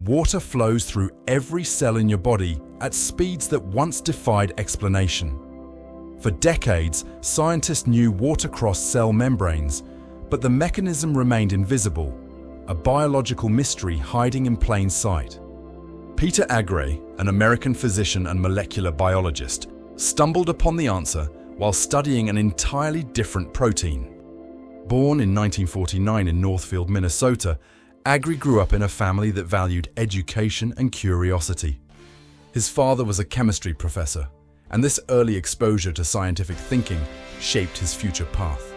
Water flows through every cell in your body at speeds that once defied explanation. For decades, scientists knew water crossed cell membranes, but the mechanism remained invisible, a biological mystery hiding in plain sight. Peter Agre, an American physician and molecular biologist, stumbled upon the answer while studying an entirely different protein. Born in 1949 in Northfield, Minnesota, Agre grew up in a family that valued education and curiosity. His father was a chemistry professor, and this early exposure to scientific thinking shaped his future path.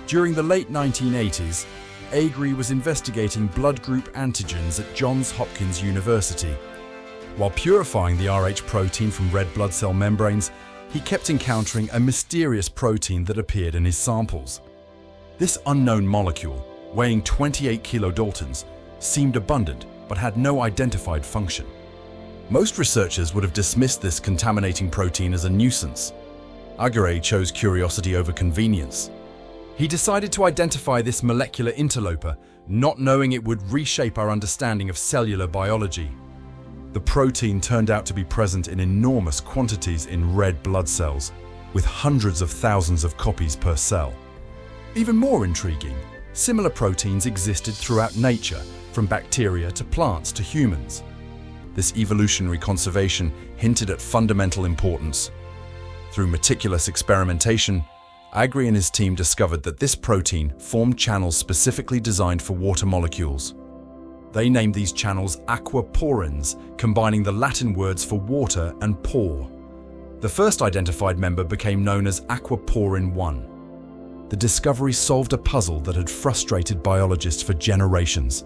During the late 1980s, Agre was investigating blood group antigens at Johns Hopkins University. While purifying the Rh protein from red blood cell membranes, he kept encountering a mysterious protein that appeared in his samples. This unknown molecule, weighing 28 kilodaltons, seemed abundant but had no identified function. Most researchers would have dismissed this contaminating protein as a nuisance. Agre chose curiosity over convenience. He decided to identify this molecular interloper, not knowing it would reshape our understanding of cellular biology. The protein turned out to be present in enormous quantities in red blood cells, with hundreds of thousands of copies per cell. Even more intriguing, similar proteins existed throughout nature, from bacteria to plants to humans. This evolutionary conservation hinted at fundamental importance. Through meticulous experimentation, Agre and his team discovered that this protein formed channels specifically designed for water molecules. They named these channels aquaporins, combining the Latin words for water and pore. The first identified member became known as aquaporin 1. The discovery solved a puzzle that had frustrated biologists for generations.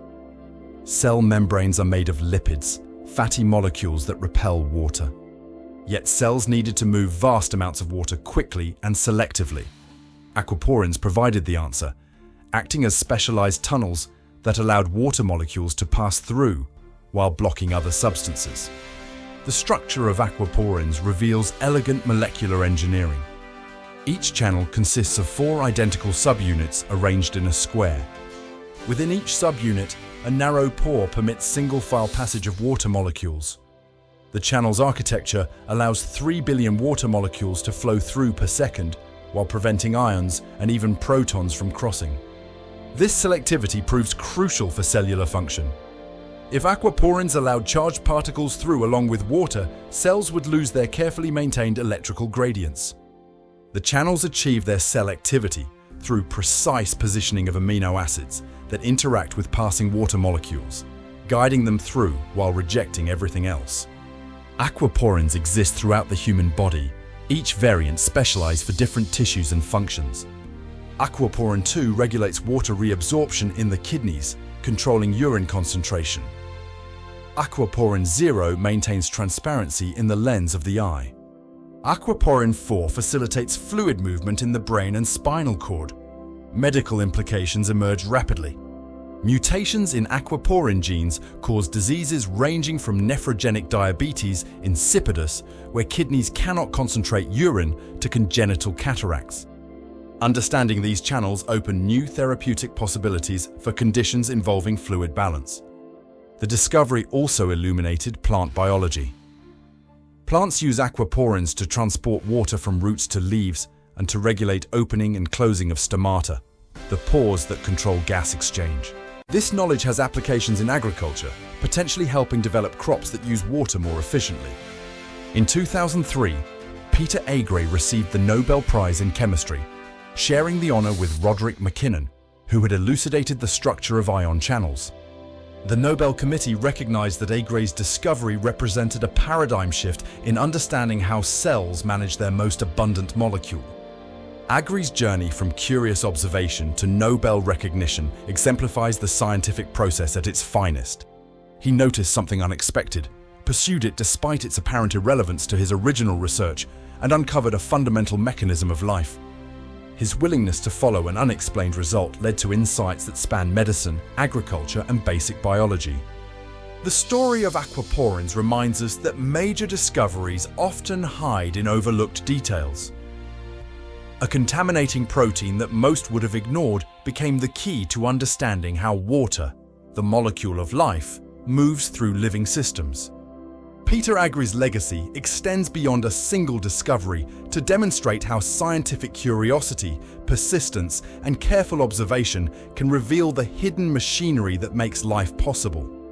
Cell membranes are made of lipids, fatty molecules that repel water. Yet cells needed to move vast amounts of water quickly and selectively. Aquaporins provided the answer, acting as specialized tunnels that allowed water molecules to pass through while blocking other substances. The structure of aquaporins reveals elegant molecular engineering. Each channel consists of 4 identical subunits arranged in a square. Within each subunit, a narrow pore permits single-file passage of water molecules. The channel's architecture allows 3 billion water molecules to flow through per second, while preventing ions and even protons from crossing. This selectivity proves crucial for cellular function. If aquaporins allowed charged particles through along with water, cells would lose their carefully maintained electrical gradients. The channels achieve their selectivity through precise positioning of amino acids that interact with passing water molecules, guiding them through while rejecting everything else. Aquaporins exist throughout the human body, each variant specialized for different tissues and functions. Aquaporin 2 regulates water reabsorption in the kidneys, controlling urine concentration. Aquaporin 0 maintains transparency in the lens of the eye. Aquaporin 4 facilitates fluid movement in the brain and spinal cord. Medical implications emerge rapidly. Mutations in aquaporin genes cause diseases ranging from nephrogenic diabetes insipidus, where kidneys cannot concentrate urine, to congenital cataracts. Understanding these channels open new therapeutic possibilities for conditions involving fluid balance. The discovery also illuminated plant biology. Plants use aquaporins to transport water from roots to leaves and to regulate opening and closing of stomata, the pores that control gas exchange. This knowledge has applications in agriculture, potentially helping develop crops that use water more efficiently. In 2003, Peter Agre received the Nobel Prize in Chemistry, sharing the honor with Roderick McKinnon, who had elucidated the structure of ion channels. The Nobel Committee recognized that Agre's discovery represented a paradigm shift in understanding how cells manage their most abundant molecule. Agre's journey from curious observation to Nobel recognition exemplifies the scientific process at its finest. He noticed something unexpected, pursued it despite its apparent irrelevance to his original research, and uncovered a fundamental mechanism of life. His willingness to follow an unexplained result led to insights that span medicine, agriculture, and basic biology. The story of aquaporins reminds us that major discoveries often hide in overlooked details. A contaminating protein that most would have ignored became the key to understanding how water, the molecule of life, moves through living systems. Peteragre's legacy extends beyond a single discovery to demonstrate how scientific curiosity, persistence, and careful observation can reveal the hidden machinery that makes life possible.